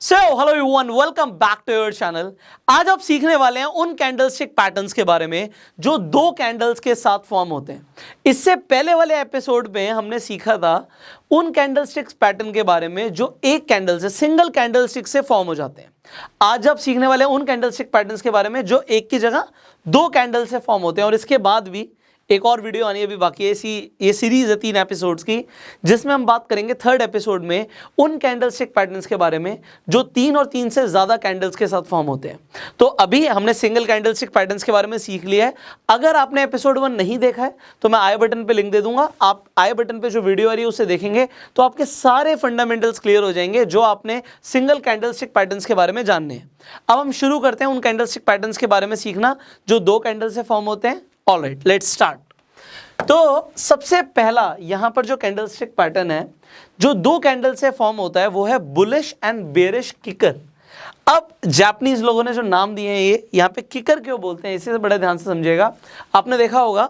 So hello everyone, welcome back to your channel. आज आप सीखने वाले हैं उन कैंडलस्टिक पैटर्न्स के बारे में जो दो कैंडल्स के साथ फॉर्म होते हैं। इससे पहले वाले एपिसोड में हमने सीखा था उन कैंडलस्टिक्स पैटर्न के बारे में जो एक कैंडल से, सिंगल कैंडलस्टिक से फॉर्म हो जाते हैं। आज आप सीखने वाले हैं उन कैंडलस्टिक पैटर्न्स के बारे में जो एक की जगह दो कैंडल से फॉर्म होते हैं। और इसके बाद भी एक और वीडियो आनी अभी बाकी है। ये सीरीज है 3 एपिसोड्स की, जिसमें हम बात करेंगे 3rd एपिसोड में उन कैंडलस्टिक पैटर्न्स के बारे में जो 3 और 3 से ज़्यादा कैंडल्स के साथ फॉर्म होते हैं। तो अभी हमने सिंगल कैंडलस्टिक पैटर्न्स के बारे में सीख लिया है। अगर आपने एपिसोड 1 नहीं देखा है तो मैं आई बटन पर लिंक दे दूंगा। आप आई बटन पर जो वीडियो आ रही है उसे देखेंगे तो आपके सारे फंडामेंटल्स क्लियर हो जाएंगे जो आपने सिंगल कैंडलस्टिक पैटर्न्स के बारे में जानने हैं। अब हम शुरू करते हैं उन कैंडलस्टिक पैटर्न्स के बारे में सीखना जो दो कैंडल से फॉर्म होते हैं। Alright, let's start. तो सबसे पहला यहां पर जो कैंडलस्टिक पैटर्न है जो दो कैंडल से फॉर्म होता है वो है बुलिश एंड बेरिश किकर। अब जापानीज लोगों ने जो नाम दिए हैं ये यहाँ पे किकर क्यों बोलते हैं इसे बड़े ध्यान से समझिएगा। आपने देखा होगा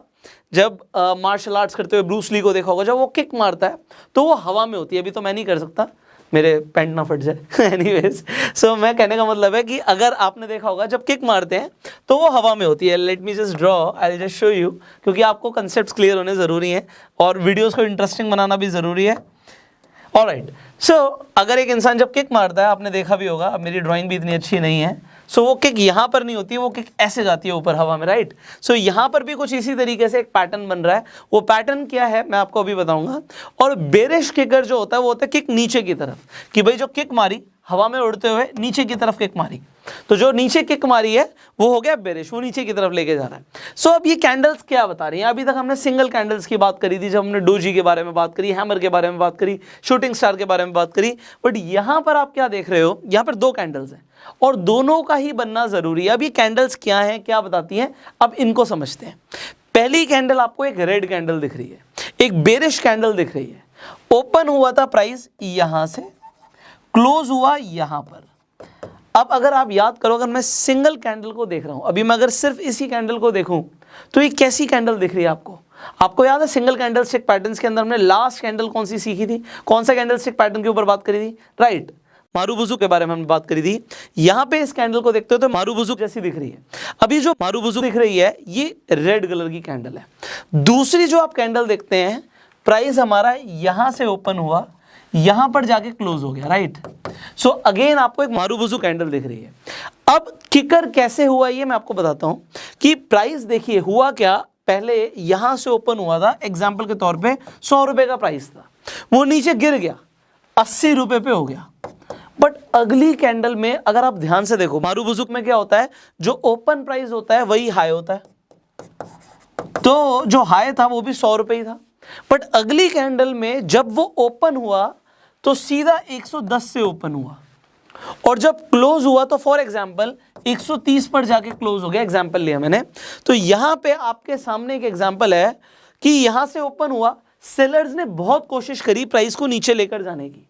जब मार्शल आर्ट्स करते हुए ब्रूस ली को देखा होगा, जब वो किक मारता है तो वो हवा में होती है। अभी तो मैं नहीं कर सकता, मेरे पैंट ना फट जाए। एनीवेज, सो मैं कहने का मतलब है कि अगर आपने देखा होगा जब किक मारते हैं तो वो हवा में होती है। Let me just draw, I will just show you, क्योंकि आपको कंसेप्ट्स क्लियर होने ज़रूरी हैं और वीडियोस को इंटरेस्टिंग बनाना भी ज़रूरी है। ऑलराइट, सो अगर एक इंसान जब किक मारता है, आपने देखा भी होगा, अब मेरी ड्राइंग भी इतनी अच्छी नहीं है, सो वो किक यहाँ पर नहीं होती है, वो किक ऐसे जाती है ऊपर हवा में, राइट। सो यहाँ पर भी कुछ इसी तरीके से एक पैटर्न बन रहा है। वो पैटर्न क्या है मैं आपको अभी बताऊंगा। और बेरिश किकर जो होता है वो होता है किक नीचे की तरफ, कि भाई जो किक मारी हवा में उड़ते हुए नीचे की तरफ किक मारी, तो जो नीचे किक मारी है वो हो गया बेरिश, वो नीचे की तरफ लेके जा रहा है। सो अब ये कैंडल्स क्या बता रही हैं। अभी तक हमने सिंगल कैंडल्स की बात करी थी, जब हमने डोजी के बारे में बात करी, हैमर के बारे में बात करी, शूटिंग स्टार के बारे में बात करी। बट यहाँ पर आप क्या देख रहे हो, यहाँ पर दो कैंडल्स हैं और दोनों का ही बनना जरूरी है। अब ये कैंडल्स क्या हैं, क्या बताती हैं, अब इनको समझते हैं। पहली कैंडल आपको एक रेड कैंडल दिख रही है, एक बेरिश कैंडल दिख रही है। ओपन हुआ था प्राइस यहां से, क्लोज हुआ यहां पर। अब अगर आप याद करो, अगर मैं सिंगल कैंडल को देख रहा हूं, अभी मैं अगर सिर्फ इसी कैंडल को देखूं तो ये कैसी कैंडल दिख रही है आपको। आपको याद है सिंगल कैंडलस्टिक पैटर्न्स के अंदर हमने लास्ट कैंडल कौन सी सीखी थी, कौन सा कैंडलस्टिक पैटर्न के ऊपर बात करी थी, राइट, मारुबुजु के बारे में हमने बात करी थी। यहां पे इस कैंडल को देखते हो तो मारुबुजु जैसी दिख रही है। अभी जो मारुबुजु दिख रही है ये रेड कलर की कैंडल है। दूसरी जो आप कैंडल देखते हैं, प्राइस हमारा यहां से ओपन हुआ, यहां पर जाके क्लोज हो गया, राइट। सो अगेन आपको एक मारुबुजु कैंडल दिख रही है। अब किकर कैसे हुआ ये मैं आपको बताता हूं कि प्राइस देखिए हुआ क्या। पहले यहां से ओपन हुआ था, एग्जाम्पल के तौर पे 100 रुपए का प्राइस था, वो नीचे गिर गया, 80 रुपए पे हो गया। बट अगली कैंडल में अगर आप ध्यान से देखो, मारुबुजु में क्या होता है, जो ओपन प्राइस होता है वही हाई होता है। तो जो हाई था वो भी 100 रुपए ही था। बट अगली कैंडल में जब वो ओपन हुआ तो सीधा 110 से ओपन हुआ और जब क्लोज हुआ तो फॉर एग्जांपल 130 पर जाके क्लोज हो गया। एग्जांपल लिया मैंने, तो यहां पे आपके सामने एक एग्जांपल है कि यहां से ओपन हुआ, सेलर्स ने बहुत कोशिश करी प्राइस को नीचे लेकर जाने की,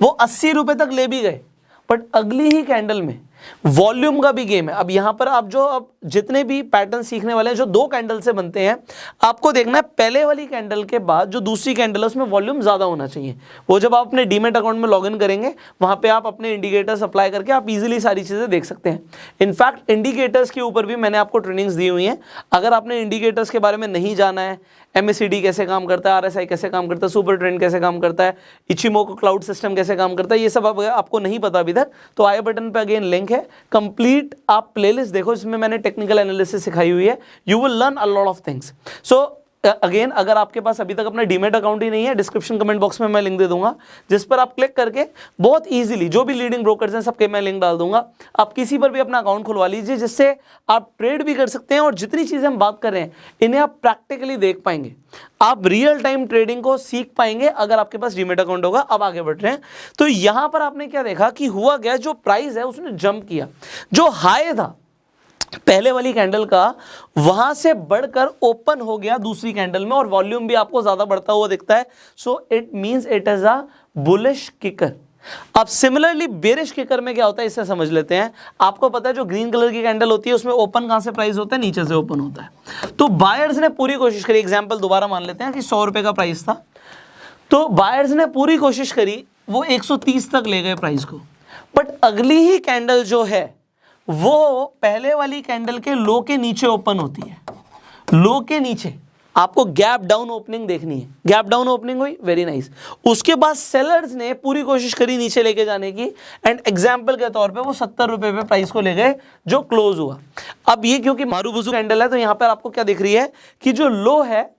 वो 80 रुपए तक ले भी गए। बट अगली ही कैंडल में वॉल्यूम का भी गेम है। अब यहां पर आप जो अब जितने भी पैटर्न सीखने वाले हैं जो दो कैंडल से बनते हैं, आपको देखना है पहले वाली कैंडल के बाद जो दूसरी कैंडल है उसमें वॉल्यूम ज्यादा होना चाहिए। वो जब आप अपने डीमेट अकाउंट में लॉगिन करेंगे वहां पे आप अपने इंडिकेटर्स अप्लाई करके आप इजीली सारी चीजें देख सकते हैं। इनफैक्ट इंडिकेटर्स के ऊपर भी मैंने आपको ट्रेनिंग्स दी हुई हैं। अगर आपने इंडिकेटर्स के बारे में नहीं जाना है, MACD कैसे काम करता है, RSI कैसे काम करता है, सुपर ट्रेंड कैसे काम करता है, इचिमोको क्लाउड सिस्टम कैसे काम करता है, ये सब आपको नहीं पता अभी तक, तो आई बटन पे अगेन लिंक है, कंप्लीट आप प्लेलिस्ट देखो, इसमें मैंने टेक्निकल एनालिसिस सिखाई हुई है। You will learn a lot of things. So again अगर आपके पास अभी तक अपना डीमेट अकाउंट ही नहीं है, डिस्क्रिप्शन कमेंट बॉक्स में मैं लिंक दे दूंगा, जिस पर आप क्लिक करके बहुत इजीली जो भी लीडिंग ब्रोकर्स हैं सबके मैं लिंक डाल दूंगा, आप किसी पर भी अपना अकाउंट खुलवा लीजिए, जिससे आप ट्रेड भी कर सकते हैं और जितनी चीजें हम बात कर रहे हैं इन्हें आप प्रैक्टिकली देख पाएंगे, आप रियल टाइम ट्रेडिंग को सीख पाएंगे अगर आपके पास डीमेट अकाउंट होगा। अब आगे बढ़ रहे हैं, तो यहां पर आपने क्या देखा कि हुआ गया, जो प्राइस है उसने जंप किया, जो हाई था पहले वाली कैंडल का वहां से बढ़कर ओपन हो गया दूसरी कैंडल में और वॉल्यूम भी आपको ज्यादा बढ़ता हुआ दिखता है। So it means it is a bullish kicker. अब सिमिलरली बेरिश किकर में क्या होता है इससे समझ लेते हैं। आपको पता है जो ग्रीन कलर की कैंडल होती है उसमें ओपन कहां से प्राइस होता है, नीचे से ओपन होता है। तो बायर्स ने पूरी कोशिश करी, एग्जांपल दोबारा मान लेते हैं कि 100 रुपए का प्राइस था, तो बायर्स ने पूरी कोशिश करी, वो 130 तक ले गए प्राइस को। बट अगली ही कैंडल जो है वो पहले वाली कैंडल के लो के नीचे ओपन होती है। लो के नीचे आपको गैप डाउन ओपनिंग देखनी है। गैप डाउन ओपनिंग हुई, वेरी नाइस। उसके बाद सेलर्स ने पूरी कोशिश करी नीचे लेके जाने की, एंड एग्जांपल के तौर पे वो 70 रुपए पे प्राइस को ले गए जो क्लोज हुआ। अब ये क्योंकि मारुबुजु कैंडल है तो यहां पर आपको क्या दिख रही है कि जो लो है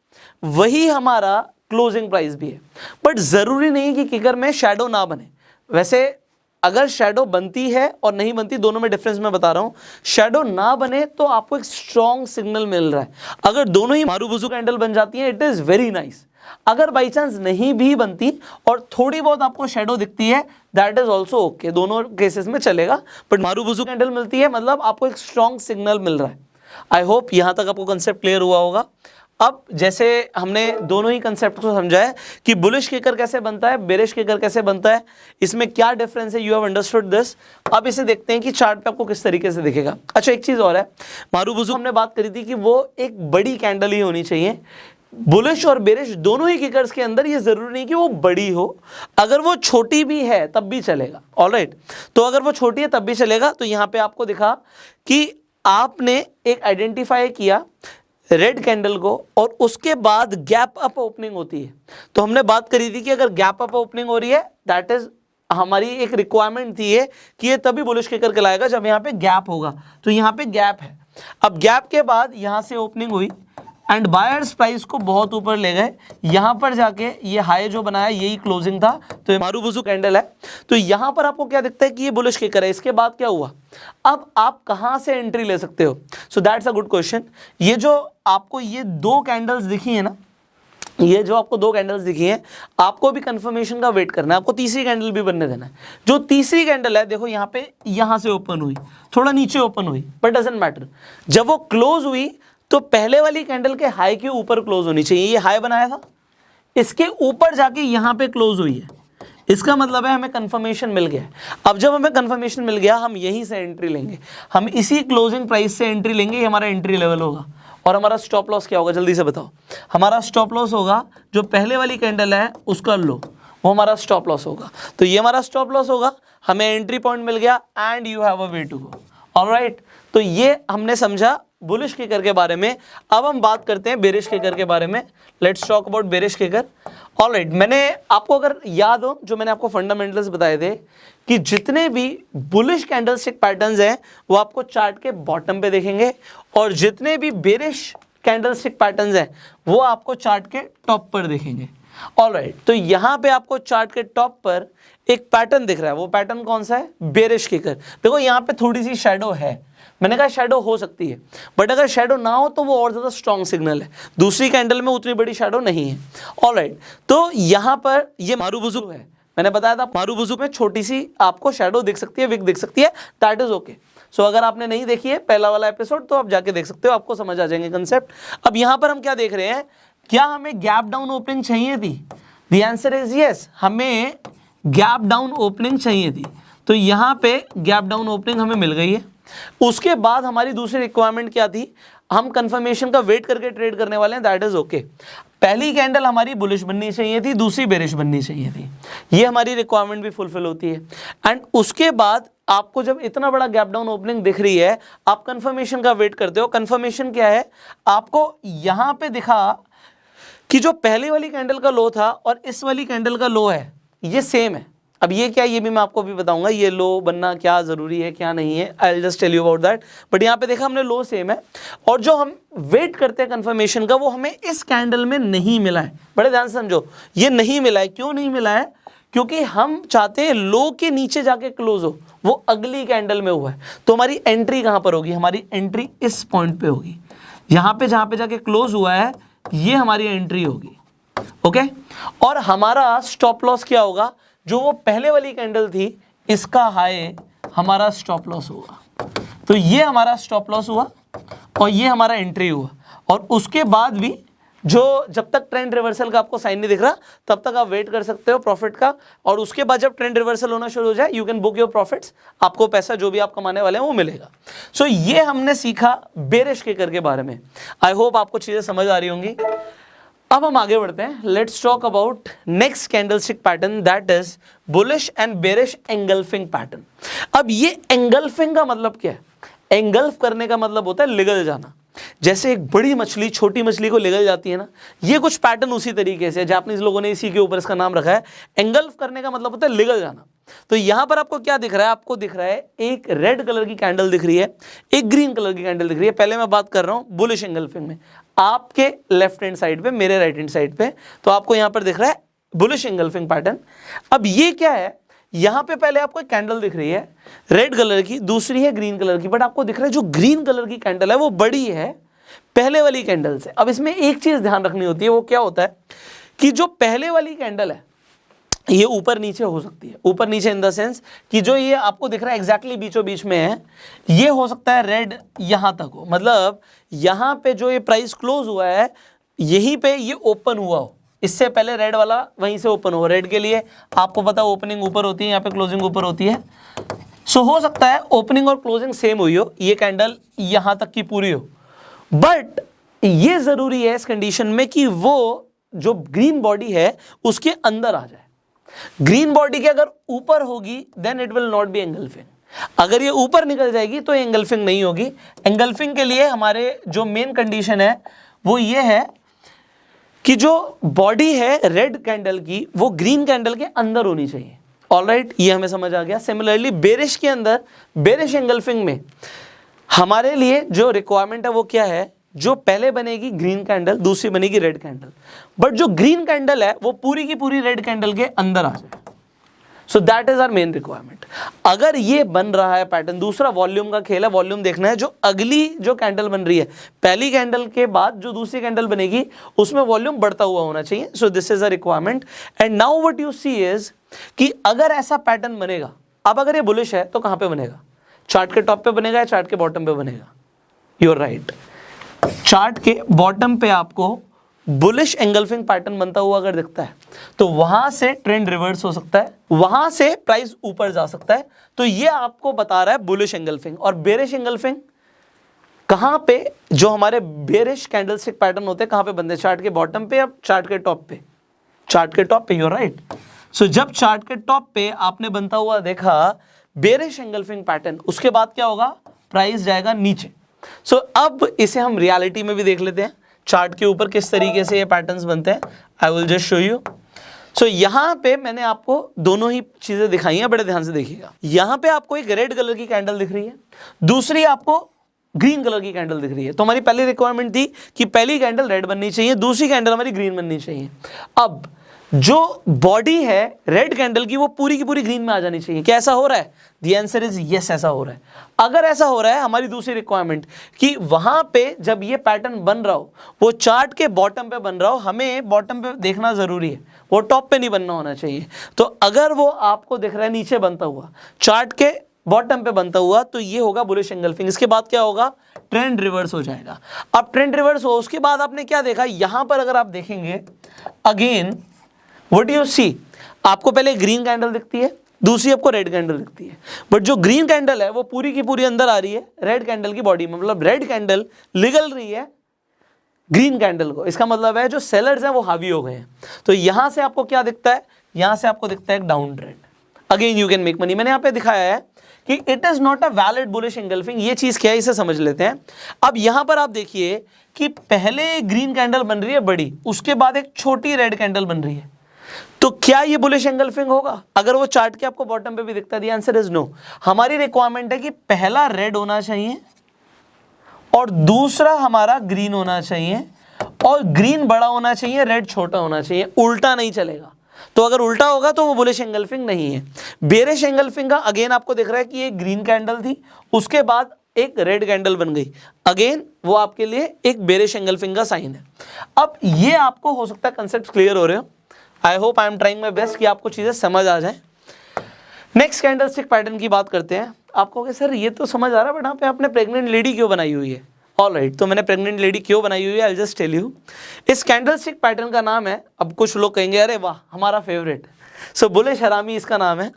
वही हमारा क्लोजिंग प्राइस भी है। बट जरूरी नहीं कि किकर में शैडो ना बने। वैसे अगर शैडो बनती है और नहीं बनती, दोनों में डिफरेंस मैं बता रहा हूं। शैडो ना बने तो आपको एक स्ट्रॉन्ग सिग्नल मिल रहा है। अगर दोनों ही मारुबुजु कैंडल बन जाती है, इट इज वेरी नाइस। अगर बाई चांस नहीं भी बनती और थोड़ी बहुत आपको शैडो दिखती है, दैट इज ऑल्सो ओके, दोनों केसेस में चलेगा। बट मारुबुजु कैंडल मिलती है मतलब आपको एक स्ट्रॉन्ग सिग्नल मिल रहा है। आई होप यहां तक आपको कंसेप्ट क्लियर हुआ होगा। अब जैसे हमने दोनों ही कंसेप्ट को समझा है कि बुलिश किकर कैसे बनता है, बेरिश किकर कैसे बनता है, इसमें क्या डिफरेंस है, यू हैव अंडरस्टूड दिस। अब इसे देखते हैं कि चार्ट पे आपको किस तरीके से दिखेगा। अच्छा, एक चीज और है, मारुबुजु हमने बात करी थी कि वो एक बड़ी कैंडल ही होनी चाहिए। बुलिश और बेरिश दोनों ही किकर्स के अंदर ये जरूरी नहीं कि वो बड़ी हो, अगर वो छोटी भी है तब भी चलेगा। ऑलराइट, तो अगर वो छोटी है तब भी चलेगा। तो यहाँ पे आपको दिखा कि आपने एक आइडेंटिफाई किया रेड कैंडल को और उसके बाद गैप अप ओपनिंग होती है। तो हमने बात करी थी कि अगर गैप अप ओपनिंग हो रही है, दैट इज हमारी एक रिक्वायरमेंट थी ये कि ये तभी बुलिश किकर कहलाएगा जब यहाँ पे गैप होगा। तो यहाँ पे गैप है। अब गैप के बाद यहाँ से ओपनिंग हुई एंड बायर्स प्राइस को बहुत ऊपर ले गए, यहाँ पर जाके ये हाई जो बनाया यही क्लोजिंग था। तो ये मारुबुजु कैंडल है। तो यहाँ पर आपको क्या दिखता है कि ये बुलिश किकर है। इसके बाद क्या हुआ, अब आप कहाँ से एंट्री ले सकते हो? So that's a good question. ये जो आपको ये दो कैंडल्स दिखी है ना, ये जो आपको दो कैंडल्स दिखी हैं, आपको भी कंफर्मेशन का वेट करना है। आपको तीसरी कैंडल भी बनने देना है। जो तीसरी कैंडल है देखो यहाँ पे, यहाँ से ओपन हुई, थोड़ा नीचे ओपन हुई, बट डजंट मैटर। जब वो क्लोज हुई तो पहले वाली कैंडल के हाई के ऊपर क्लोज होनी चाहिए। ये हाई बनाया था, इसके ऊपर जाके यहाँ पे क्लोज हुई है। इसका मतलब है हमें कंफर्मेशन मिल गया। अब जब हमें कंफर्मेशन मिल गया, हम यहीं से एंट्री लेंगे। हम इसी क्लोजिंग प्राइस से एंट्री लेंगे, ये हमारा एंट्री लेवल होगा। और हमारा स्टॉप लॉस क्या होगा, जल्दी से बताओ। हमारा स्टॉप लॉस होगा जो पहले वाली कैंडल है उसका लो, वो हमारा स्टॉप लॉस होगा। तो ये हमारा स्टॉप लॉस होगा, हमें एंट्री पॉइंट मिल गया and you have a way to go. Alright, तो ये हमने समझा बुलिश किकर के बारे में। अब हम बात करते हैं बेरिश किकर के बारे में। Let's talk about bearish kicker. Alright, मैंने आपको अगर याद हो जो मैंने आपको फंडामेंटल्स बताए थे कि जितने भी बुलिश कैंडलस्टिक पैटर्न्स हैं वो आपको चार्ट के बॉटम पे देखेंगे और जितने भी बेरिश कैंडलस्टिक पैटर्न्स हैं वो आपको चार्ट के टॉप पर देखेंगे। ऑलराइट, तो यहाँ पे आपको चार्ट के टॉप पर एक पैटर्न दिख रहा है। वो पैटर्न कौन सा है? Bearish kicker. देखो यहाँ पे थोड़ी सी शैडो है, मैंने कहा शैडो हो सकती है, बट अगर शैडो ना हो तो वो और ज़्यादा स्ट्रॉन्ग सिग्नल है। दूसरी कैंडल में उतनी बड़ी शैडो नहीं है। ऑलराइट, तो यहाँ पर ये मारुबुजु है। मैंने बताया था मारुबुजु में छोटी सी आपको शैडो दिख सकती है, विक दिख सकती है, दैट इज ओके। सो अगर आपने नहीं देखी है पहला वाला एपिसोड तो आप जाके देख सकते हो, आपको समझ आ जाएंगे कंसेप्ट। अब यहाँ पर हम क्या देख रहे हैं, क्या हमें गैप डाउन ओपनिंग चाहिए थी? द आंसर इज यस, हमें गैप डाउन ओपनिंग चाहिए थी। तो यहाँ पे गैप डाउन ओपनिंग हमें मिल गई है। उसके बाद हमारी दूसरी रिक्वायरमेंट क्या थी, हम कंफर्मेशन का वेट करके ट्रेड करने वाले हैं, दैट इज ओके। पहली कैंडल हमारी बुलिश बननी चाहिए थी, दूसरी बेरिश बननी चाहिए थी, ये हमारी रिक्वायरमेंट भी फुलफिल होती है। एंड उसके बाद आपको जब इतना बड़ा गैप डाउन ओपनिंग दिख रही है, आप कंफर्मेशन का वेट करते हो। कंफर्मेशन क्या है, आपको यहां पे दिखा कि जो पहली वाली कैंडल का लो था और इस वाली कैंडल का लो है ये सेम है। अब ये क्या, ये भी मैं आपको भी बताऊंगा, ये लो बनना क्या जरूरी है क्या नहीं है, I will just tell you about that. But यहाँ पे देखा हमने लो सेम है और जो हम वेट करते हैं कंफर्मेशन का वो हमें इस कैंडल में नहीं मिला है। बड़े ध्यान से समझो, ये नहीं मिला है। क्यों नहीं मिला है? क्योंकि हम चाहते हैं लो के नीचे जाके क्लोज हो, वो अगली कैंडल में हुआ है। तो हमारी एंट्री कहाँ पर होगी? हमारी एंट्री इस पॉइंट पे होगी, यहाँ पे जहाँ पे जाके क्लोज हुआ है ये हमारी एंट्री होगी। ओके, और हमारा स्टॉप लॉस क्या होगा? जो वो पहले वाली कैंडल थी इसका हाई हमारा स्टॉप लॉस होगा। तो ये हमारा स्टॉप लॉस हुआ और ये हमारा एंट्री हुआ। और उसके बाद भी जो जब तक ट्रेंड रिवर्सल का आपको साइन नहीं दिख रहा तब तक आप वेट कर सकते हो प्रॉफिट का। और उसके बाद जब ट्रेंड रिवर्सल होना शुरू हो जाए you can book your profits, आपको पैसा जो भी आप कमाने वाले हैं वो मिलेगा। सो ये हमने सीखा बेरिश किकर के बारे में। आई होप आपको चीज़ें समझ आ रही होंगी। अब हम आगे बढ़ते हैं, let's talk about next candlestick pattern, that is bullish and bearish engulfing pattern. अब ये एंगल्फिंग का मतलब क्या है? एंगल्फ करने का मतलब होता है लिगल जाना। जैसे एक बड़ी मछली छोटी मछली को लिगल जाती है ना, ये कुछ पैटर्न उसी तरीके से, जापानीज लोगों ने इसी के ऊपर इसका नाम रखा है। एंगल्फ करने का मतलब होता है लिगल जाना। तो यहां पर आपको क्या दिख रहा है? आपको दिख रहा है एक रेड कलर की कैंडल दिख रही है, एक ग्रीन कलर की कैंडल दिख रही है। पहले मैं बात कर रहा हूं बुलिश एंगल्फिंग में, आपके लेफ्ट हैंड साइड पे, मेरे राइट हैंड साइड पे, तो आपको यहां पर दिख रहा है बुलिश एंगल्फिंग पैटर्न। अब ये क्या है? यहां पे पहले आपको एक कैंडल दिख रही है रेड कलर की, दूसरी है ग्रीन कलर की, बट आपको दिख रहा है जो ग्रीन कलर की कैंडल है वो बड़ी है पहले वाली कैंडल से। अब इसमें एक चीज ध्यान रखनी होती है, वो क्या होता है कि जो पहले वाली कैंडल है ये ऊपर नीचे हो सकती है। ऊपर नीचे इन द सेंस कि जो ये आपको दिख रहा है एग्जैक्टली बीचों बीच में है, ये हो सकता है रेड यहां तक हो, मतलब यहां पे जो ये प्राइस क्लोज हुआ है यहीं पे ये ओपन हुआ हो, इससे पहले रेड वाला वहीं से ओपन हो। रेड के लिए आपको पता है ओपनिंग ऊपर होती है, यहाँ पे क्लोजिंग ऊपर होती है। सो हो सकता है ओपनिंग और क्लोजिंग सेम हुई हो, ये कैंडल यहां तक की पूरी हो, बट ये जरूरी है इस कंडीशन में कि वो जो ग्रीन बॉडी है उसके अंदर आ जाए। ग्रीन बॉडी के अगर ऊपर होगी then it will not be engulfing, अगर ये ऊपर निकल जाएगी तो एंगल्फिंग नहीं होगी। एंगल्फिंग के लिए हमारे जो मेन कंडीशन है वो ये है कि जो बॉडी है रेड कैंडल की वो ग्रीन कैंडल के अंदर होनी चाहिए। ऑलराइट, ये हमें समझ आ गया। सिमिलरली बेरिश के अंदर, बेरिश एंगल्फिंग में हमारे लिए जो रिक्वायरमेंट है वो क्या है? जो पहले बनेगी ग्रीन कैंडल, दूसरी बनेगी रेड कैंडल, बट जो ग्रीन कैंडल है वो पूरी की पूरी रेड कैंडल के अंदर आ जाए। So that is our main requirement. अगर ये बन रहा है पैटर्न, दूसरा वॉल्यूम का खेल है, वॉल्यूम देखना है। जो अगली जो कैंडल बन रही है, पहली कैंडल के बाद जो दूसरी कैंडल बनेगी उसमें वॉल्यूम बढ़ता हुआ होना चाहिए। So this is a requirement. And now what you see is कि अगर ऐसा पैटर्न बनेगा, अब अगर ये बुलिश है तो कहां पे बनेगा? चार्ट के टॉप पे बनेगा या चार्ट के बॉटम पे बनेगा? यू आर राइट, चार्ट के बॉटम पे आपको बुलिश एंगल्फिंग पैटर्न बनता हुआ अगर दिखता है तो वहां से ट्रेंड रिवर्स हो सकता है, वहां से प्राइस ऊपर जा सकता है। तो ये आपको बता रहा है बुलिश एंगल्फिंग। और बेरिश एंगल्फिंग कहां पे, जो हमारे बेरिश कैंडलस्टिक पैटर्न होते हैं कहां पे बनते हैं? चार्ट के बॉटम पे या चार्ट के टॉप पे? चार्ट के टॉप पे, यू आर राइट। सो जब चार्ट के टॉप पे आपने बनता हुआ देखा बेरिश एंगल्फिंग पैटर्न, उसके बाद क्या होगा? प्राइस जाएगा नीचे। सो अब इसे हम रियलिटी में भी देख लेते हैं, चार्ट के ऊपर किस तरीके से ये पैटर्न्स बनते हैं। I will just show you. So यहां पे मैंने आपको दोनों ही चीजें दिखाई हैं, बड़े ध्यान से देखिएगा। यहां पे आपको एक रेड कलर की कैंडल दिख रही है, दूसरी आपको ग्रीन कलर की कैंडल दिख रही है। तो हमारी पहली रिक्वायरमेंट थी कि पहली कैंडल रेड बननी चाहिए, दूसरी कैंडल हमारी ग्रीन बननी चाहिए। अब जो बॉडी है रेड कैंडल की वो पूरी की पूरी ग्रीन में आ जानी चाहिए। क्या ऐसा हो रहा है? द आंसर इज यस, ऐसा हो रहा है। अगर ऐसा हो रहा है, हमारी दूसरी रिक्वायरमेंट कि वहां पे जब ये पैटर्न बन रहा हो वो चार्ट के बॉटम पे बन रहा हो, हमें बॉटम पे देखना जरूरी है, वो टॉप पे नहीं बनना होना चाहिए। तो अगर वो आपको दिख रहा है नीचे बनता हुआ, चार्ट के बॉटम पे बनता हुआ, तो ये होगा बुलिश एंगल्फिंग। इसके बाद क्या होगा? ट्रेंड रिवर्स हो जाएगा। अब ट्रेंड रिवर्स हो, उसके बाद आपने क्या देखा? यहां पर अगर आप देखेंगे अगेन व्हाट यू सी, आपको पहले ग्रीन कैंडल दिखती है, दूसरी आपको रेड कैंडल दिखती है, बट जो ग्रीन कैंडल है वो पूरी की पूरी अंदर आ रही है रेड कैंडल की बॉडी में, मतलब रेड कैंडल लिगल रही है ग्रीन कैंडल को। इसका मतलब है जो सेलर्स हैं वो हावी हो गए हैं। तो यहां से आपको क्या दिखता है? यहां से आपको दिखता है एक down trend. Again you can make money. मैंने यहां पे दिखाया है कि it is not a valid bullish engulfing. ये चीज क्या है इसे समझ लेते हैं। अब यहां पर आप देखिए कि पहले ग्रीन कैंडल बन रही है बड़ी, उसके बाद एक छोटी रेड कैंडल बन रही है, तो क्या ये बुलिश एंगल्फिंग होगा? अगर वो चार्ट के आपको बॉटम पे भी दिखता है, द आंसर इज नो। हमारी रिक्वायरमेंट है कि पहला रेड होना चाहिए और दूसरा हमारा ग्रीन होना चाहिए, और ग्रीन बड़ा होना चाहिए, रेड छोटा होना चाहिए, उल्टा नहीं चलेगा। तो अगर उल्टा होगा तो वो बुलिश एंगल्फिंग नहीं है। बेरिश एंगल्फिंग का अगेन आपको दिख रहा है कि ये ग्रीन कैंडल थी, उसके बाद एक रेड कैंडल बन गई, अगेन वो आपके लिए एक बेरिश एंगल्फिंग का साइन है। अब ये आपको हो सकता है कंसेप्ट क्लियर हो रहे हो। I hope I am trying my best कि आपको चीजें समझ आ जाए। नेक्स्ट कैंडलस्टिक पैटर्न की बात करते हैं। आपको कहे सर ये तो समझ आ रहा है, बट यहाँ पे आपने प्रेग्नेंट लेडी क्यों बनाई हुई है? ऑलराइट, तो मैंने प्रेग्नेंट लेडी क्यों बनाई हुई है, आई जस्ट टेल यू। इस कैंडलस्टिक पैटर्न का नाम है, अब कुछ लोग कहेंगे अरे वाह हमारा फेवरेट, सो बुलिश हरामी इसका नाम है।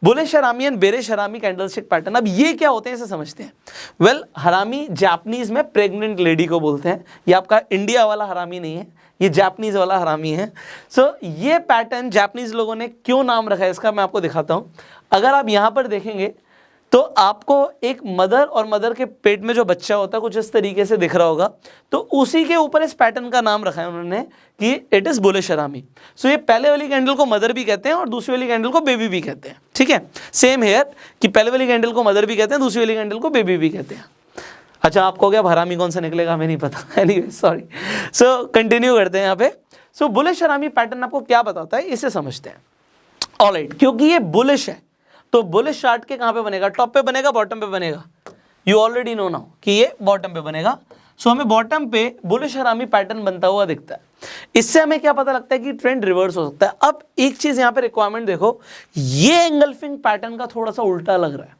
बुलिश हरामी एंड बेरिश हरामी कैंडलस्टिक पैटर्न। अब ये क्या होते हैं इसे समझते हैं। वेल, हरामी जापानीज में प्रेग्नेंट लेडी को बोलते हैं। ये आपका इंडिया वाला हरामी नहीं है, ये जापानीज वाला हरामी है। सो ये पैटर्न जापानीज लोगों ने क्यों नाम रखा है इसका मैं आपको दिखाता हूँ। अगर आप यहाँ पर देखेंगे तो आपको एक मदर और मदर के पेट में जो बच्चा होता है कुछ इस तरीके से दिख रहा होगा, तो उसी के ऊपर इस पैटर्न का नाम रखा है उन्होंने कि इट इज बुलिश हरामी। सो ये पहले वाली कैंडल को मदर भी कहते हैं और दूसरी वाली कैंडल को बेबी भी कहते हैं, ठीक है। सेम हेयर कि पहले वाली कैंडल को मदर भी कहते हैं, दूसरी वाली कैंडल को बेबी भी कहते हैं। अच्छा, आपको क्या हरामी कौन सा निकलेगा हमें नहीं पता, एनीवे सॉरी। सो कंटिन्यू करते हैं यहाँ पे। सो बुलिश हरामी पैटर्न आपको क्या बताता है इसे समझते हैं। ऑलराइट, क्योंकि ये बुलिश है तो बुलिश चार्ट के कहां पे बनेगा, टॉप पे बनेगा, बॉटम पे बनेगा। यू ऑलरेडी नो नाउ कि ये बॉटम पे बनेगा। सो हमें बॉटम पे बुलिश हरामी पैटर्न बनता हुआ दिखता है। इससे हमें क्या पता लगता है कि ट्रेंड रिवर्स हो सकता है। अब एक चीज यहां पे रिक्वायरमेंट देखो, ये एंगल्फिंग पैटर्न का थोड़ा सा उल्टा लग रहा है।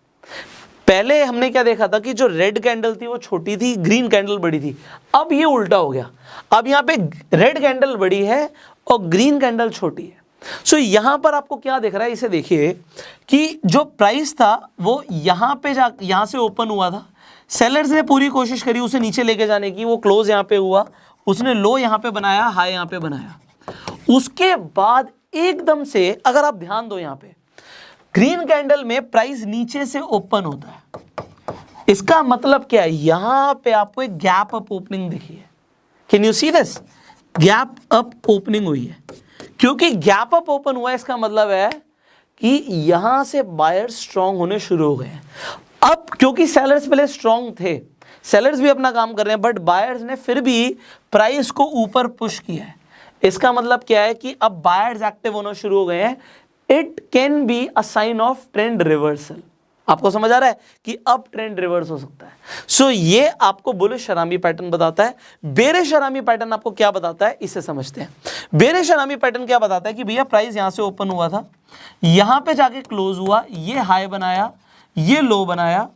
पहले हमने क्या देखा था कि जो रेड कैंडल थी वो छोटी थी, ग्रीन कैंडल बड़ी थी। अब ये उल्टा हो गया, अब यहाँ पे रेड कैंडल बड़ी है और ग्रीन कैंडल छोटी है। सो यहां पर आपको क्या दिख रहा है, इसे देखिए कि जो प्राइस था वो यहां पे यहां से ओपन हुआ था, सेलर्स ने पूरी कोशिश करी उसे नीचे लेके जाने की, वो क्लोज यहां पे हुआ, उसने लो यहां पे बनाया, हाई यहां पे बनाया। उसके बाद एकदम से अगर आप ध्यान दो यहां पे ग्रीन कैंडल में प्राइस नीचे से ओपन होता है। इसका मतलब क्या है, यहां पे आपको एक गैप अप ओपनिंग दिखी है। Can you see this, gap up opening हुई है। क्योंकि गैप अप ओपन हुआ इसका मतलब है कि यहां से बायर्स स्ट्रांग होने शुरू हो गए हैं। अब क्योंकि सेलर्स पहले स्ट्रांग थे, सेलर्स भी अपना काम कर रहे हैं, बट बायर्स ने फिर भी प्राइस को ऊपर पुश किया है। इसका मतलब क्या है कि अब बायर्स एक्टिव होना शुरू हो गए हैं। It can be a sign of trend reversal. आपको समझ आ रहा है कि अब ट्रेंड रिवर्स हो सकता है। सो ये आपको बुलिश हरामी पैटर्न बताता है। बेरिश हरामी पैटर्न आपको क्या बताता है इसे समझते हैं। बेरिश हरामी पैटर्न क्या बताता है कि भैया प्राइस यहां से ओपन हुआ था, यहां पे जाके क्लोज हुआ, ये हाई बनाया, ये लो बनाया,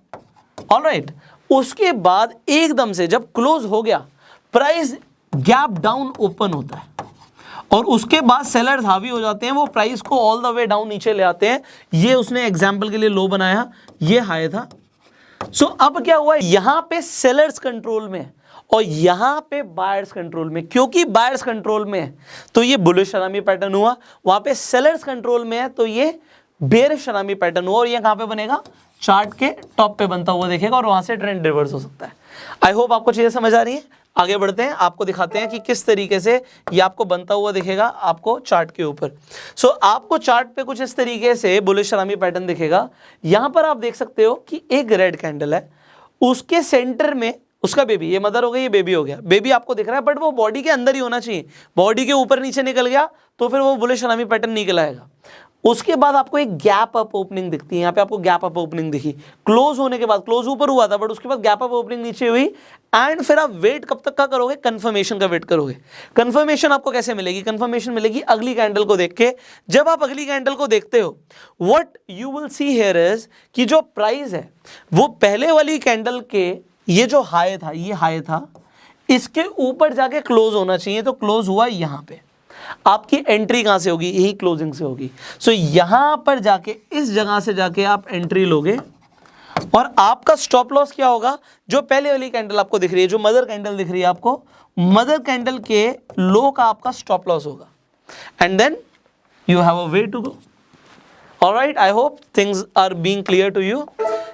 ऑलराइट। उसके बाद एकदम से जब क्लोज हो गया प्राइस गैप डाउन ओपन होता है और उसके बाद सेलर्स हावी हो जाते हैं, वो प्राइस को ऑल द वे डाउन नीचे ले आते हैं। ये उसने एग्जांपल के लिए लो बनाया, ये हाई था। सो अब क्या हुआ, यहां पे सेलर्स कंट्रोल में है और यहां पे बायर्स कंट्रोल में। क्योंकि बायर्स कंट्रोल में है तो ये बुलिश हरामी पैटर्न हुआ, वहां पे सेलर्स कंट्रोल में है तो ये बेरिश हरामी पैटर्न हुआ। और ये कहां पे बनेगा, चार्ट के टॉप पे बनता हुआ देखेगा और वहां से ट्रेंड रिवर्स हो सकता है। आई होप आपको चीजें समझ आ रही है। आगे बढ़ते हैं, आपको दिखाते हैं कि किस तरीके से ये आपको बनता हुआ दिखेगा आपको चार्ट के ऊपर। सो आपको चार्ट पे कुछ इस तरीके से बुलिश हरामी पैटर्न दिखेगा। यहां पर आप देख सकते हो कि एक रेड कैंडल है, उसके सेंटर में उसका बेबी, ये मदर हो गई, ये बेबी हो गया। बेबी आपको दिख रहा है बट वो बॉडी के अंदर ही होना चाहिए, बॉडी के ऊपर नीचे निकल गया तो फिर वो बुलिश हरामी पैटर्न निकल आएगा। उसके बाद आपको एक गैप अप ओपनिंग दिखती है, यहाँ पे आपको गैप अप ओपनिंग दिखी, क्लोज होने के बाद, क्लोज ऊपर हुआ था बट उसके बाद गैप अप ओपनिंग नीचे हुई। एंड फिर आप वेट कब तक का करोगे, कंफर्मेशन का वेट करोगे। कंफर्मेशन आपको कैसे मिलेगी, कंफर्मेशन मिलेगी अगली कैंडल को देख के। जब आप अगली कैंडल को देखते हो what you will see here is कि जो प्राइस है वो पहले वाली कैंडल के, ये जो हाई था, ये हाई था, इसके ऊपर जाके क्लोज होना चाहिए, तो क्लोज हुआ यहां पे। आपकी एंट्री कहां से होगी, यही क्लोजिंग से होगी। सो यहां पर जाके इस जगह से जाके आप एंट्री लोगे और आपका स्टॉप लॉस क्या होगा, जो पहले वाली कैंडल आपको दिख रही है, जो मदर कैंडल दिख रही है आपको, मदर कैंडल के लो का आपका स्टॉप लॉस होगा। And then you have a way to go. Alright, I hope things are being clear to you.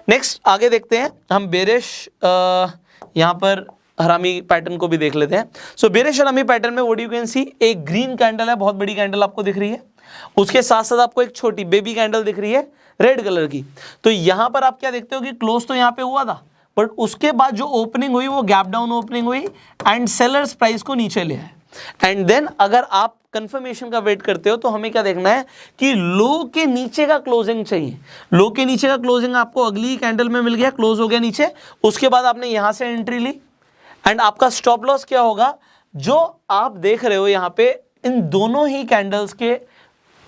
Next आगे देखते हैं हम बेरिश यहां पर हरामी पैटर्न को भी देख लेते हैं। सो बेरिश हरामी पैटर्न में व्हाट यू कैन सी, एक ग्रीन कैंडल है, बहुत बड़ी कैंडल आपको दिख रही है, उसके साथ साथ आपको एक छोटी बेबी कैंडल दिख रही है रेड कलर की। तो यहां पर आप क्या देखते हो कि क्लोज तो यहां पे हुआ था बट उसके बाद जो ओपनिंग हुई वो गैप डाउन ओपनिंग हुई एंड सेलर्स प्राइस को नीचे ले आए। एंड देन अगर आप कंफर्मेशन का वेट करते हो तो हमें क्या देखना है कि लो के नीचे का क्लोजिंग चाहिए। लो के नीचे का क्लोजिंग आपको अगली कैंडल में मिल गया, क्लोज हो गया नीचे, उसके बाद आपने यहां से एंट्री ली एंड आपका स्टॉप लॉस क्या होगा, जो आप देख रहे हो यहाँ पे इन दोनों ही कैंडल्स के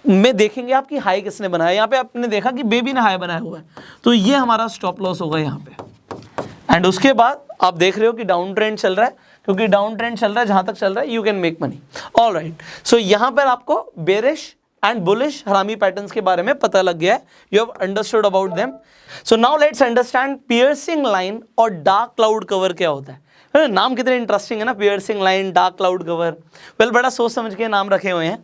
में देखेंगे आपकी हाई किसने बनाया। यहाँ पे आपने देखा कि बेबी ने हाई बनाया हुआ है, तो ये हमारा स्टॉप लॉस होगा यहाँ पे। एंड उसके बाद आप देख रहे हो कि डाउन ट्रेंड चल रहा है, क्योंकि डाउन ट्रेंड चल रहा है, जहां तक चल रहा है you can make money. Alright, so यहाँ पर आपको bearish and bullish harami patterns के बारे में पता लग गया है, you have understood about them. So now let's understand piercing line और डार्क क्लाउड कवर क्या होता है। नाम कितने इंटरेस्टिंग है ना, piercing line, dark cloud cover. Well बड़ा सोच समझ के नाम रखे हुए हैं।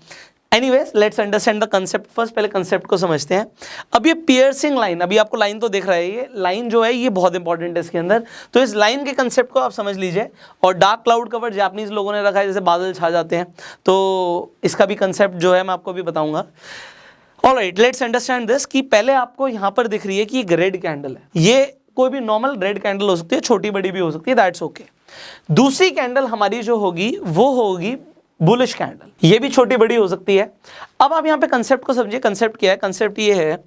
Anyways let's understand the concept first, पहले कंसेप्ट को समझते हैं। अब ये पियर्सिंग लाइन, अभी आपको लाइन तो दिख रहा है, ये लाइन जो है ये बहुत इंपॉर्टेंट है इसके अंदर, तो इस लाइन के कंसेप्ट को आप समझ लीजिए। और डार्क क्लाउड कवर जापानीज लोगों ने रखा है, जैसे बादल छा जाते हैं, तो इसका भी कंसेप्ट जो है मैं आपको भी बताऊंगा। ऑलराइट, लेट्स अंडरस्टैंड दिस कि पहले आपको यहाँ पर दिख रही है कि एक रेड कैंडल है, ये कोई भी नॉर्मल रेड कैंडल हो सकती है, छोटी बड़ी भी हो सकती है, दैट्स ओके। दूसरी कैंडल हमारी जो होगी वो होगी बुलिश कैंडल, ये भी छोटी बड़ी हो सकती है। अब आप यहाँ पे कंसेप्ट को समझिए। कंसेप्ट क्या है? कंसेप्ट ये है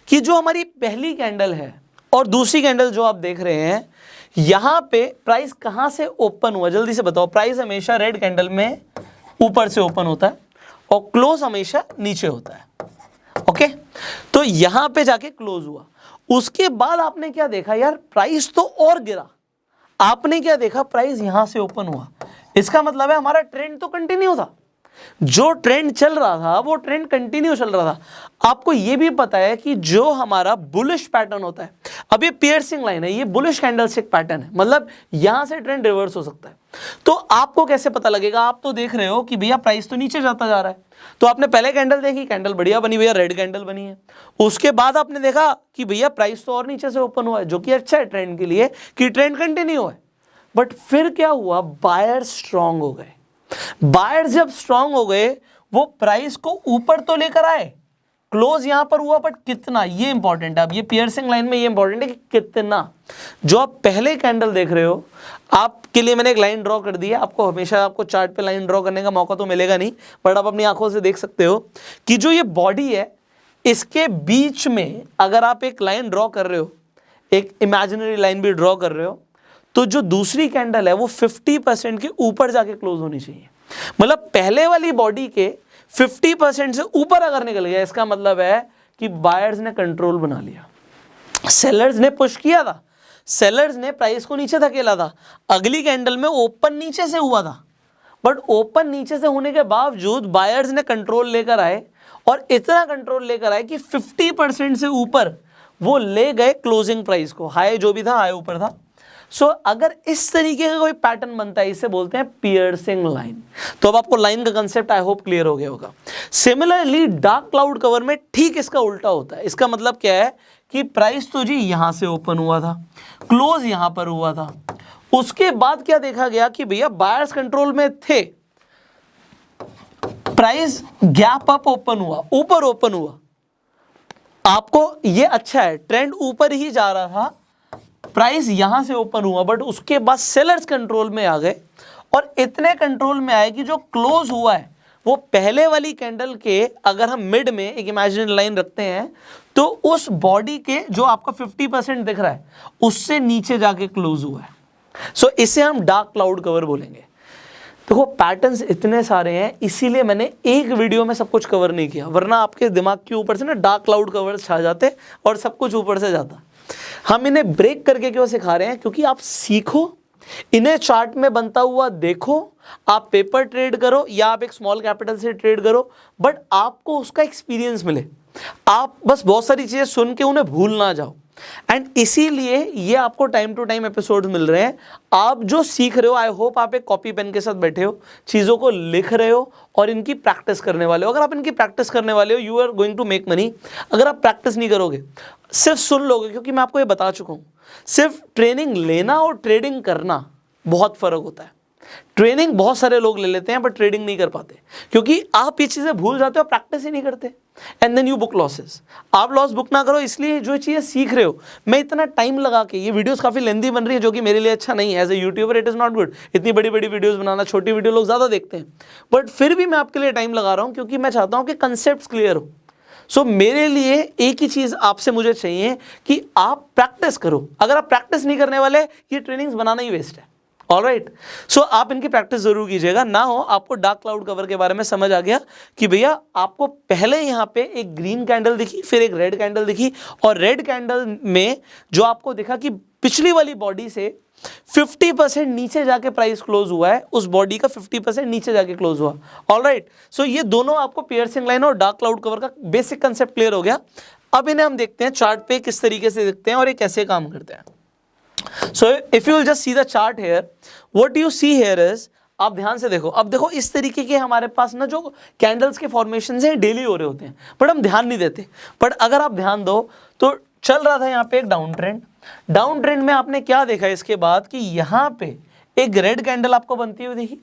कि जो हमारी पहली कैंडल है और दूसरी कैंडल जो आप देख रहे हैं, यहाँ पे प्राइस कहाँ से ओपन हुआ, जल्दी से बताओ। प्राइस हमेशा रेड कैंडल में ऊपर से ओपन होता है और क्लोज हमेशा नीचे होता है, ओके। तो यहाँ पे जाके क्लोज हुआ, उसके बाद आपने क्या देखा यार, प्राइस तो और गिरा। आपने क्या देखा, प्राइस यहां से ओपन हुआ, इसका मतलब है हमारा ट्रेंड तो कंटिन्यू था, जो ट्रेंड चल रहा था वो ट्रेंड कंटिन्यू चल रहा था। आपको ये भी पता है कि जो हमारा बुलिश पैटर्न होता है, अब ये पियर्सिंग लाइन है, ये बुलिश कैंडलस्टिक पैटर्न है, मतलब यहां से ट्रेंड रिवर्स हो सकता है। तो आपको कैसे पता लगेगा? आप तो देख रहे हो कि भैया प्राइस तो नीचे जाता जा रहा है, तो आपने पहले कैंडल देखी, कैंडल बढ़िया बनी, भैया रेड कैंडल बनी है। उसके बाद आपने देखा कि भैया प्राइस तो और नीचे से ओपन हुआ है, जो कि अच्छा है ट्रेंड के लिए कि ट्रेंड कंटिन्यू है। बट फिर क्या हुआ, बायर्स स्ट्रांग हो गए। बायर्स जब स्ट्रांग हो गए, वो प्राइस को ऊपर तो लेकर आए, क्लोज यहां पर हुआ, बट कितना, ये इंपॉर्टेंट है। अब ये पियर्सिंग लाइन में ये इंपॉर्टेंट है कि कितना। जो आप पहले कैंडल देख रहे हो, आपके लिए मैंने एक लाइन ड्रॉ कर दी है, आपको हमेशा आपको चार्ट पे लाइन ड्रॉ करने का मौका तो मिलेगा नहीं, बट आप अपनी आंखों से देख सकते हो कि जो ये बॉडी है, इसके बीच में अगर आप एक लाइन ड्रॉ कर रहे हो, एक इमेजिनरी लाइन भी ड्रॉ कर रहे हो, तो जो दूसरी कैंडल है वो 50% के ऊपर जाके क्लोज होनी चाहिए। मतलब पहले वाली बॉडी के 50% से ऊपर अगर निकल गया, इसका मतलब है कि बायर्स ने कंट्रोल बना लिया, सेलर्स ने पुश किया था, सेलर्स ने प्राइस को नीचे धकेला था। अगली कैंडल में ओपन नीचे से हुआ था, बट ओपन नीचे से होने के बावजूद बायर्स ने कंट्रोल लेकर आए, और इतना कंट्रोल लेकर आए कि 50% से ऊपर वो ले गए क्लोजिंग प्राइस को। हाई जो भी था, हाई ऊपर था। सो अगर इस तरीके का कोई पैटर्न बनता है, इसे बोलते हैं पियर्सिंग लाइन। तो अब आपको लाइन का कंसेप्ट आई होप क्लियर हो गया होगा। सिमिलरली डार्क क्लाउड कवर में ठीक इसका उल्टा होता है। इसका मतलब क्या है कि प्राइस तो जी यहां से ओपन हुआ था, क्लोज यहां पर हुआ था, उसके बाद क्या देखा गया कि भैया बायर्स कंट्रोल में थे, प्राइस गैप अप ओपन हुआ, ऊपर ओपन हुआ। आपको ये अच्छा है, ट्रेंड ऊपर ही जा रहा था, प्राइस यहां से ओपन हुआ, बट उसके बाद सेलर्स कंट्रोल में आ गए, और इतने कंट्रोल में आए कि जो क्लोज हुआ है वो पहले वाली कैंडल के, अगर हम मिड में एक इमेजिनरी लाइन रखते हैं, तो उस बॉडी के जो आपका 50% दिख रहा है उससे नीचे जाके क्लोज हुआ है। सो इसे हम डार्क क्लाउड कवर बोलेंगे। देखो पैटर्न्स इतने सारे हैं, इसीलिए मैंने एक वीडियो में सब कुछ कवर नहीं किया, वरना आपके दिमाग के ऊपर से ना डार्क क्लाउड कवर छा जाते और सब कुछ ऊपर से जाता। हम इन्हें ब्रेक करके क्यों सिखा रहे हैं? क्योंकि आप सीखो, इन्हें चार्ट में बनता हुआ देखो, आप पेपर ट्रेड करो या आप एक स्मॉल कैपिटल से ट्रेड करो, बट आपको उसका एक्सपीरियंस मिले। आप बस बहुत सारी चीजें सुन के उन्हें भूल ना जाओ। एंड इसीलिए ये आपको टाइम टू टाइम एपिसोड मिल रहे हैं। आप जो सीख रहे हो, आई होप आप एक कॉपी पेन के साथ बैठे हो, चीज़ों को लिख रहे हो और इनकी प्रैक्टिस करने वाले हो। अगर आप इनकी प्रैक्टिस करने वाले हो, you are going to make money. अगर आप प्रैक्टिस नहीं करोगे, सिर्फ सुन लोगे, क्योंकि मैं आपको ये बता चुका हूँ, सिर्फ ट्रेनिंग लेना और ट्रेडिंग करना बहुत फ़र्क होता है। ट्रेनिंग बहुत सारे लोग ले लेते हैं बट ट्रेडिंग नहीं कर पाते, क्योंकि आप ये चीज़ें भूल जाते हो, प्रैक्टिस ही नहीं करते, and then you book losses. आप लॉस बुक ना करो, इसलिए जो चीज़ें सीख रहे हो, मैं इतना टाइम लगा के, ये वीडियोस काफ़ी लेंदी बन रही है, जो कि मेरे लिए अच्छा नहीं है। As a YouTuber it is not good इतनी बड़ी बड़ी वीडियोज़ बनाना, छोटी वीडियो लोग ज़्यादा देखते हैं, बट फिर भी मैं आपके लिए टाइम लगा रहा हूँ, क्योंकि मैं चाहता हूँ कि कंसेप्ट क्लियर हो। सो मेरे लिए एक ही चीज़ आपसे मुझे चाहिए कि आप प्रैक्टिस करो। अगर आप प्रैक्टिस नहीं करने वाले, ये ट्रेनिंग्स बनाना ही वेस्ट है। ऑलराइट, सो आप इनकी प्रैक्टिस जरूर कीजिएगा। ना हो आपको डार्क क्लाउड कवर के बारे में समझ आ गया कि भैया आपको पहले यहाँ पे एक ग्रीन कैंडल दिखी, फिर एक रेड कैंडल दिखी, और रेड कैंडल में जो आपको दिखा कि पिछली वाली बॉडी से 50% नीचे जाके प्राइस क्लोज हुआ है, उस बॉडी का 50% नीचे जाके क्लोज हुआ। ऑलराइट, सो ये दोनों आपको पियर्सिंग लाइन और डार्क क्लाउड कवर का बेसिक कंसेप्ट क्लियर हो गया। अब इन्हें हम देखते हैं चार्ट पे किस तरीके से दिखते हैं और ये कैसे काम करते हैं। So if you will just see the chart here, what you see here is, आप ध्यान से देखो, अब देखो इस तरीके के हमारे पास ना जो कैंडल्स के फॉर्मेशन हैं डेली हो रहे होते हैं, बट हम ध्यान नहीं देते। बट अगर आप ध्यान दो तो चल रहा था यहाँ पे एक डाउन ट्रेंड, डाउन ट्रेंड में आपने क्या देखा इसके बाद कि यहाँ पे एक रेड कैंडल आपको बनती हुई दिखी,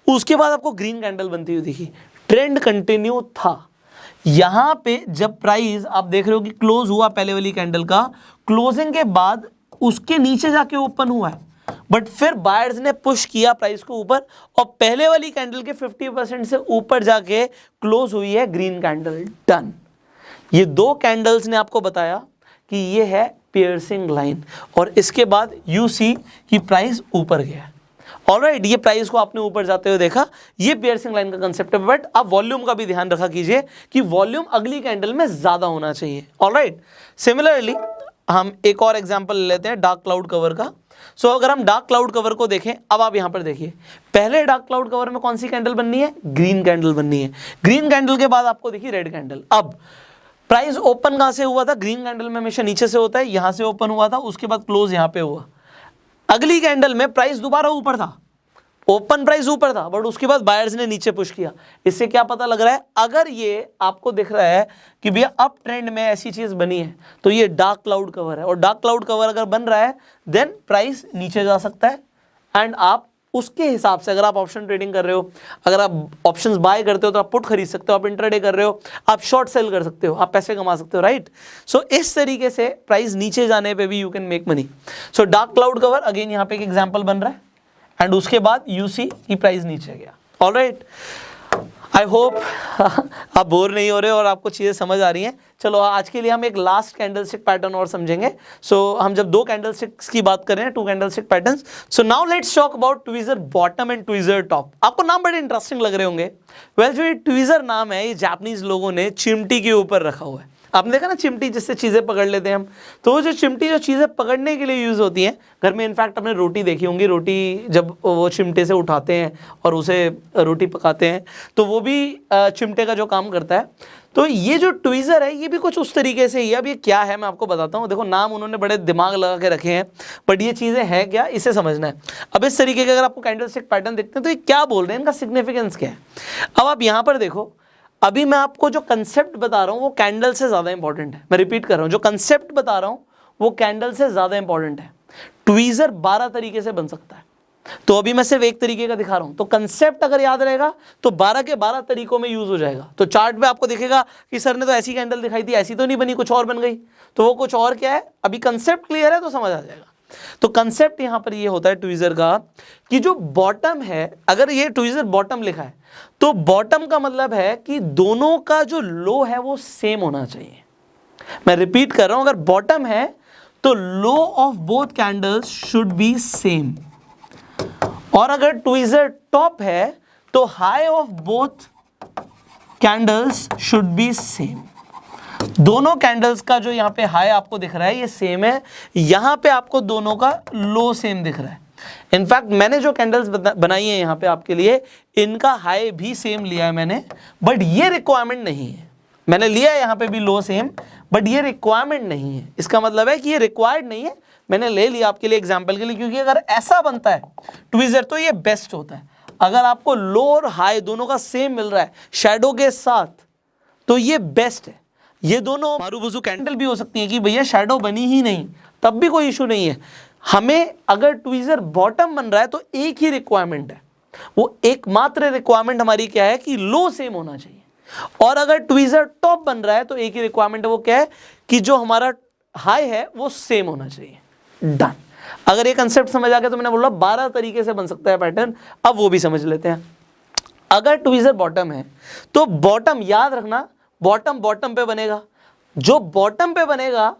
उसके बाद आपको ग्रीन कैंडल बनती हुई दिखी, ट्रेंड कंटिन्यू था। यहाँ पे जब प्राइस आप देख रहे हो कि क्लोज हुआ पहले वाली कैंडल का, क्लोजिंग के बाद उसके नीचे जाके ओपन हुआ है, बट फिर बायर्स ने पुश किया प्राइस को ऊपर और पहले वाली कैंडल के 50% से ऊपर जाके क्लोज हुई है ग्रीन कैंडल। डन। ये दो कैंडल्स ने आपको बताया कि ये है पियर्सिंग लाइन, और इसके बाद यू सी कि प्राइस ऊपर गया। ऑलराइट, ये प्राइस को आपने ऊपर जाते हुए देखा, ये पियर्सिंग लाइन का कंसेप्ट है। बट आप वॉल्यूम का भी ध्यान रखा कीजिए कि वॉल्यूम अगली कैंडल में ज्यादा होना चाहिए। ऑलराइट, सिमिलरली हम एक और एग्जांपल ले लेते हैं डार्क क्लाउड कवर का। सो अगर हम डार्क क्लाउड कवर को देखें, अब आप यहां पर देखिए, पहले डार्क क्लाउड कवर में कौन सी कैंडल बननी है? ग्रीन कैंडल बननी है। ग्रीन कैंडल के बाद आपको देखिए रेड कैंडल। अब प्राइस ओपन कहां से हुआ था? ग्रीन कैंडल में हमेशा नीचे से होता है, यहां से ओपन हुआ था, उसके बाद क्लोज यहां पे हुआ। अगली कैंडल में प्राइस दोबारा ऊपर था, ओपन प्राइस ऊपर था, बट उसके बाद बायर्स ने नीचे पुश किया। इससे क्या पता लग रहा है? अगर ये आपको दिख रहा है कि भैया अप ट्रेंड में ऐसी चीज बनी है तो ये डार्क क्लाउड कवर है, और डार्क क्लाउड कवर अगर बन रहा है देन प्राइस नीचे जा सकता है। एंड आप उसके हिसाब से, अगर आप ऑप्शन ट्रेडिंग कर रहे हो, अगर आप ऑप्शंस बाय करते हो तो आप पुट खरीद सकते हो, आप इंट्राडे कर रहे हो आप शॉर्ट सेल कर सकते हो, आप पैसे कमा सकते हो, राइट। सो इस तरीके से प्राइस नीचे जाने पे भी you can make money. So dark cloud cover again यहाँ पे एक एग्जांपल बन रहा है, एंड उसके बाद यू सी की प्राइस नीचे गया। ऑलराइट, आई होप आप बोर नहीं हो रहे और आपको चीज़ें समझ आ रही हैं। चलो आज के लिए हम एक लास्ट कैंडलस्टिक पैटर्न और समझेंगे। सो हम जब दो कैंडलस्टिक्स की बात कर रहे हैं, two candlestick patterns, so now let's talk about tweezer bottom and tweezer top. आपको नाम बड़े इंटरेस्टिंग लग रहे होंगे। वेल, जो ये ट्वीजर नाम है ये जापानीज लोगों ने चिमटी के ऊपर रखा हुआ है। आपने देखा ना चिमटी जिससे चीज़ें पकड़ लेते हैं हम, तो वो जो चिमटी जो चीज़ें पकड़ने के लिए यूज़ होती हैं, घर में इनफैक्ट आपने रोटी देखी होंगी, रोटी जब वो चिमटे से उठाते हैं और उसे रोटी पकाते हैं तो वो भी चिमटे का जो काम करता है। तो ये जो ट्वीज़र है ये भी कुछ उस तरीके से ही है। अब ये क्या है मैं आपको बताता हूँ। देखो नाम उन्होंने बड़े दिमाग लगा के रखे हैं, बट ये चीज़ें हैं क्या, इसे समझना है। अब इस तरीके के अगर आपको कैंडलस्टिक पैटर्न देखते हैं तो ये क्या बोल रहे हैं, इनका सिग्निफिकेंस क्या है। अब आप यहाँ पर देखो, अभी मैं आपको जो कंसेप्ट बता रहा हूँ वो कैंडल से ज़्यादा इंपॉर्टेंट है। मैं रिपीट कर रहा हूँ, जो कंसेप्ट बता रहा हूँ वो कैंडल से ज़्यादा इंपॉर्टेंट है। ट्वीज़र 12 तरीके से बन सकता है, तो अभी मैं सिर्फ एक तरीके का दिखा रहा हूँ। तो कंसेप्ट अगर याद रहेगा तो 12 के 12 तरीकों में यूज हो जाएगा। तो चार्ट में आपको दिखेगा कि सर ने तो ऐसी कैंडल दिखाई थी, ऐसी तो नहीं बनी, कुछ और बन गई, तो वो कुछ और क्या है, अभी कंसेप्ट क्लियर है तो समझ आ जाएगा। तो कंसेप्ट यहां पर ये होता है ट्वीजर का कि जो बॉटम है, अगर ये ट्वीजर बॉटम लिखा है तो बॉटम का मतलब है कि दोनों का जो लो है वो सेम होना चाहिए। मैं रिपीट कर रहा हूं, अगर बॉटम है तो low of both candles should be same, और अगर ट्वीजर टॉप है तो high of both candles should be same. दोनों कैंडल्स का जो यहाँ पे हाई आपको दिख रहा है ये सेम है, यहाँ पे आपको दोनों का लो सेम दिख रहा है। इनफैक्ट मैंने जो कैंडल्स बनाई है यहाँ पे आपके लिए, इनका हाई भी सेम लिया है मैंने, बट ये रिक्वायरमेंट नहीं है। मैंने लिया है यहाँ पे भी लो सेम, बट ये रिक्वायरमेंट नहीं है। इसका मतलब है कि ये रिक्वायर्ड नहीं है, मैंने ले लिया आपके लिए एग्जाम्पल के लिए, क्योंकि अगर ऐसा बनता है ट्वीजर तो ये बेस्ट होता है। अगर आपको लो और हाई दोनों का सेम मिल रहा है शैडो के साथ तो ये बेस्ट है। ये दोनों मारूबुजू कैंडल भी हो सकती है कि भैया शैडो बनी ही नहीं, तब भी कोई इशू नहीं है। हमें अगर ट्वीजर बॉटम बन रहा है तो एक ही रिक्वायरमेंट है, वो एकमात्र रिक्वायरमेंट हमारी क्या है कि लो सेम होना चाहिए। और अगर ट्वीजर टॉप बन रहा है तो एक ही रिक्वायरमेंट है, वो क्या है कि जो हमारा हाई है वो सेम होना चाहिए। डन। अगर ये कंसेप्ट समझ आ गया तो मैंने बोला 12 तरीके से बन सकता है पैटर्न, अब वो भी समझ लेते हैं। अगर ट्वीजर बॉटम है तो बॉटम याद रखना, बॉटम बॉटम पे बनेगा। जो बॉटम पे बनेगा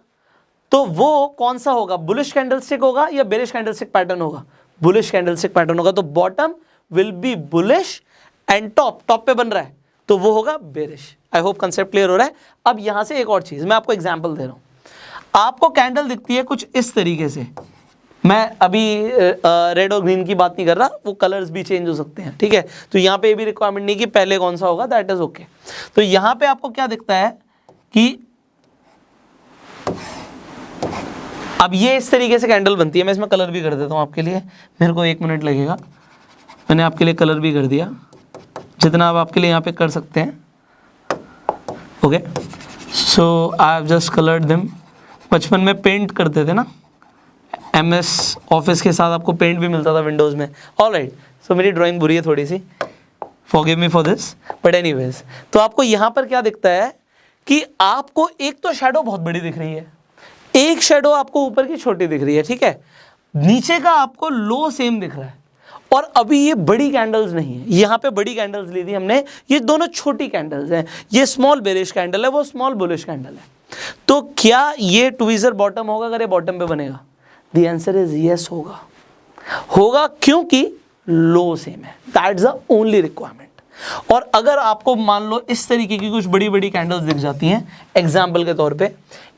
तो वो कौन सा होगा, बुलिश कैंडलस्टिक होगा या बेरिश कैंडलस्टिक पैटर्न होगा? बुलिश कैंडलस्टिक पैटर्न होगा। तो bottom will be bullish and top पे बन रहा है तो वो होगा bearish. I hope concept clear हो रहा है। अब यहां से एक और चीज मैं आपको एग्जांपल दे रहा हूं। आपको कैंडल दिखती है कुछ इस तरीके से, मैं अभी रेड और ग्रीन की बात नहीं कर रहा, वो कलर्स भी चेंज हो सकते हैं, ठीक है। तो यहाँ पे भी रिक्वायरमेंट नहीं कि पहले कौन सा होगा, दैट इज ओके। तो यहाँ पे आपको क्या दिखता है कि अब ये इस तरीके से कैंडल बनती है। मैं इसमें कलर भी कर देता हूँ आपके लिए, मेरे को 1 मिनट लगेगा। मैंने आपके लिए कलर भी कर दिया, जितना आप आपके लिए यहाँ पे कर सकते हैं। Okay, so I have just coloured them. बचपन में पेंट करते थे ना, MS ऑफिस के साथ आपको पेंट भी मिलता था विंडोज़ में। ऑलराइट, सो मेरी ड्राइंग बुरी है थोड़ी सी, forgive me for this, but anyways. तो आपको यहाँ पर क्या दिखता है कि आपको एक तो शैडो बहुत बड़ी दिख रही है, एक शैडो आपको ऊपर की छोटी दिख रही है, ठीक है। नीचे का आपको लो सेम दिख रहा है। और अभी ये बड़ी कैंडल्स नहीं है, यहाँ पे बड़ी कैंडल्स ली थी हमने, ये दोनों छोटी कैंडल्स हैं। ये स्मॉल बेरिश कैंडल है, वो स्मॉल बुलिश कैंडल है। तो क्या ये ट्वीजर बॉटम होगा अगर ये बॉटम पे बनेगा? द आंसर इज यस, होगा। होगा क्योंकि लो सेम है, दैट्स द ओनली रिक्वायरमेंट। और अगर आपको मान लो इस तरीके की कुछ बड़ी बड़ी कैंडल्स दिख जाती हैं, एग्जाम्पल के तौर पे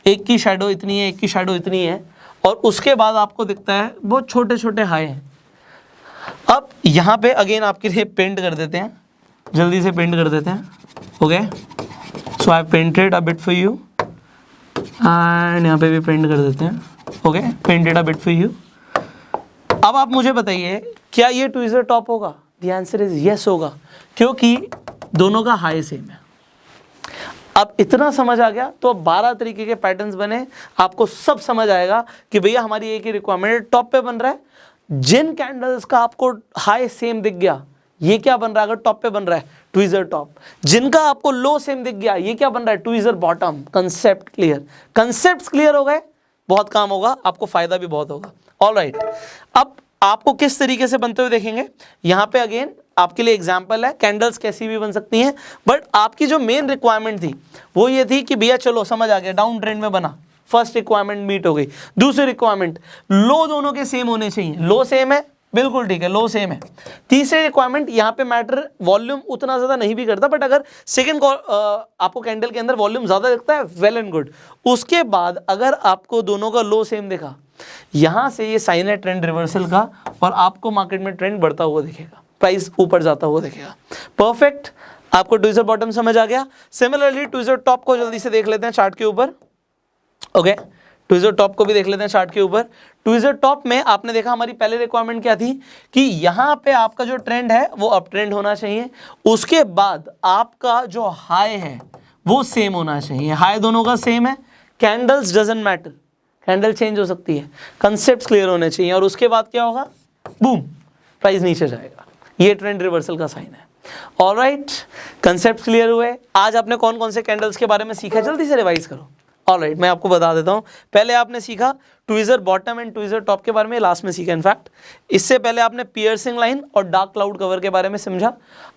एक की शैडो इतनी है, एक की शैडो इतनी है, और उसके बाद आपको दिखता है बहुत छोटे छोटे हाई हैं। अब यहाँ पे अगेन आपके लिए पेंट कर देते हैं, जल्दी से पेंट कर देते हैं। Okay, so I painted a bit for you, and यहाँ पे भी पेंट कर देते हैं। Okay, painted a bit for you. अब आप मुझे बताइए, क्या ये ट्वीजर टॉप होगा? द आंसर इज यस, होगा, क्योंकि दोनों का हाई सेम है। अब इतना समझ आ गया तो अब 12 तरीके के पैटर्न्स बने, आपको सब समझ आएगा कि भैया हमारी एक ही रिक्वायरमेंट टॉप पे बन रहा है। जिन कैंडल्स का आपको हाई सेम दिख गया, ये क्या बन रहा है? अगर टॉप पे बन रहा है ट्वीजर टॉप। जिनका आपको लो सेम दिख गया, ये क्या बन रहा है? Tweezer bottom. Concept clear? Concept clear हो गए, बहुत काम होगा, आपको फायदा भी बहुत होगा। ऑलराइट, अब आपको किस तरीके से बनते हुए देखेंगे, यहाँ पे अगेन आपके लिए एग्जाम्पल है, कैंडल्स कैसी भी बन सकती हैं। बट आपकी जो मेन रिक्वायरमेंट थी वो ये थी कि भैया चलो समझ आ गया, डाउन ट्रेंड में बना, फर्स्ट रिक्वायरमेंट मीट हो गई। दूसरी रिक्वायरमेंट, लो दोनों के सेम होने चाहिए। लो सेम है, बिल्कुल ठीक है, लो सेम है। तीसरी रिक्वायरमेंट, यहाँ पे मैटर वॉल्यूम उतना ज़्यादा नहीं भी करता, बट अगर सेकंड आपको कैंडल के अंदर वॉल्यूम ज़्यादा दिखता है, वेल एंड गुड। उसके बाद अगर आपको दोनों का लो सेम दिखा, यहाँ से ये साइन है ट्रेंड रिवर्सल का, और आपको मार्केट में ट्रेंड बढ़ता हुआ दिखेगा, प्राइस ऊपर जाता हुआ दिखेगा। परफेक्ट, आपको ट्वीजर बॉटम समझ आ गया। सिमिलरली ट्वीजर टॉप को जल्दी से देख लेते हैं चार्ट के ऊपर। ओके, ट्वीजर टॉप को भी देख लेते हैं चार्ट के ऊपर। ट्वीजर टॉप में आपने देखा हमारी पहले रिक्वायरमेंट क्या थी कि यहाँ पे आपका जो ट्रेंड है वो अप ट्रेंड होना चाहिए। उसके बाद आपका जो हाई है वो सेम होना चाहिए। हाई दोनों का सेम है, candles doesn't matter, candle change हो सकती है, कंसेप्ट क्लियर होने चाहिए। और उसके बाद क्या होगा? बूम, प्राइस नीचे जाएगा। ये ट्रेंड रिवर्सल का साइन है। ऑलराइट, कंसेप्ट क्लियर हुए। आज आपने कौन कौन से कैंडल्स के बारे में सीखा, जल्दी से रिवाइज करो। ऑलराइट, मैं आपको बता देता हूँ। पहले आपने सीखा tweezer bottom and tweezer top के बारे में, लास्ट में सीखा इनफैक्ट। इससे पहले आपने पियर्सिंग लाइन और डार्क क्लाउड कवर के बारे में समझा।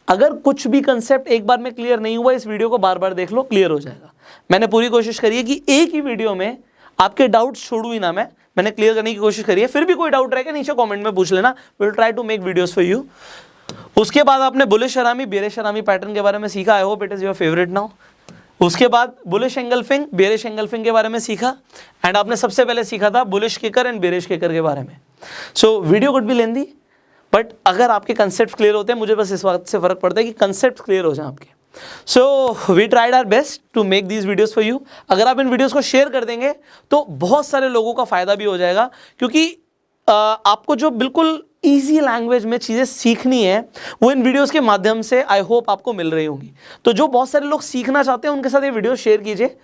अगर कुछ भी कंसेप्ट एक बार में क्लियर नहीं हुआ, इस वीडियो को बार बार देख लो, क्लियर हो जाएगा। मैंने पूरी कोशिश करी है कि एक ही वीडियो में आपके डाउट छोड़ू ही ना, मैंने क्लियर करने की कोशिश करी है। फिर भी कोई डाउट रहेगा नीचे कमेंट में पूछ लेना, will try to make videos for you. उसके बाद आपने बुलिश शरामी बेरिश शरामी पैटर्न के बारे में सीखा। I hope it is your favourite now. उसके बाद बुलिश एंगल्फिंग बेरिश एंगल्फिंग के बारे में सीखा, एंड आपने सबसे पहले सीखा था bullish kicker and bearish kicker के बारे में। So video could be lengthy, but अगर आपके कंसेप्ट क्लियर होते हैं, मुझे बस इस बात से फर्क पड़ता है कि कंसेप्ट क्लियर हो जाए आपके। So we tried our best to make these videos for you. अगर आप इन वीडियोस को शेयर कर देंगे तो बहुत सारे लोगों का फायदा भी हो जाएगा, क्योंकि आपको जो बिल्कुल ईजी लैंग्वेज में चीज़ें सीखनी है वो इन वीडियोस के माध्यम से आई होप आपको मिल रही होंगी। तो जो बहुत सारे लोग सीखना चाहते हैं उनके साथ ये वीडियो शेयर कीजिए,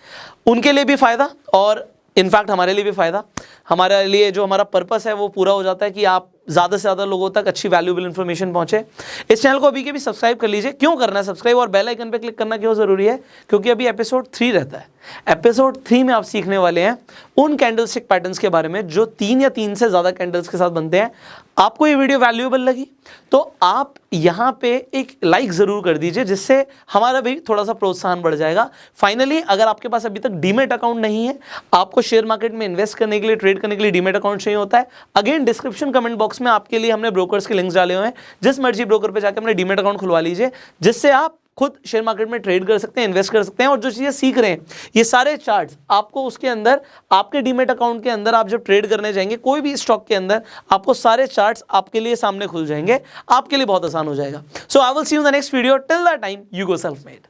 उनके लिए भी फ़ायदा और इनफैक्ट हमारे लिए भी फ़ायदा। हमारे लिए जो हमारा पर्पस है वो पूरा हो जाता है कि आप ज़्यादा से ज़्यादा लोगों तक अच्छी वैल्यूएबल इन्फॉर्मेशन पहुंचे। इस चैनल को अभी के भी सब्सक्राइब कर लीजिए। क्यों करना है सब्सक्राइब और बेल आइकन पे क्लिक करना क्यों ज़रूरी है? क्योंकि अभी एपिसोड 3 रहता है। एपिसोड 3 में आप सीखने वाले हैं उन कैंडलस्टिक पैटर्न्स के बारे में जो 3 या 3 से ज़्यादा कैंडल्स के साथ बनते हैं। आपको ये वीडियो वैल्यूएबल लगी तो आप यहाँ पे एक लाइक ज़रूर कर दीजिए, जिससे हमारा भी थोड़ा सा प्रोत्साहन बढ़ जाएगा। फाइनली, अगर आपके पास अभी तक डीमेट अकाउंट नहीं है, आपको शेयर मार्केट में इन्वेस्ट करने के लिए, ट्रेड करने के लिए डीमेट अकाउंट चाहिए होता है, अगेन डिस्क्रिप्शन कमेंट बॉक्स में आपके लिए हमने ब्रोकर्स के लिंक्स डाले हुए हैं। जिस मर्जी ब्रोकर पे जाकर अपने डीमेट अकाउंट खुलवा लीजिए, जिससे आप खुद शेयर मार्केट में ट्रेड कर सकते हैं, इन्वेस्ट कर सकते हैं। और जो चीज़ें सीख रहे हैं ये सारे चार्ट्स आपको उसके अंदर, आपके डीमेट अकाउंट के अंदर आप जब ट्रेड करने जाएंगे कोई भी स्टॉक के अंदर, आपको सारे चार्ट्स आपके लिए सामने खुल जाएंगे, आपके लिए बहुत आसान हो जाएगा। So I will see you in the next video. Till that time, you go self made.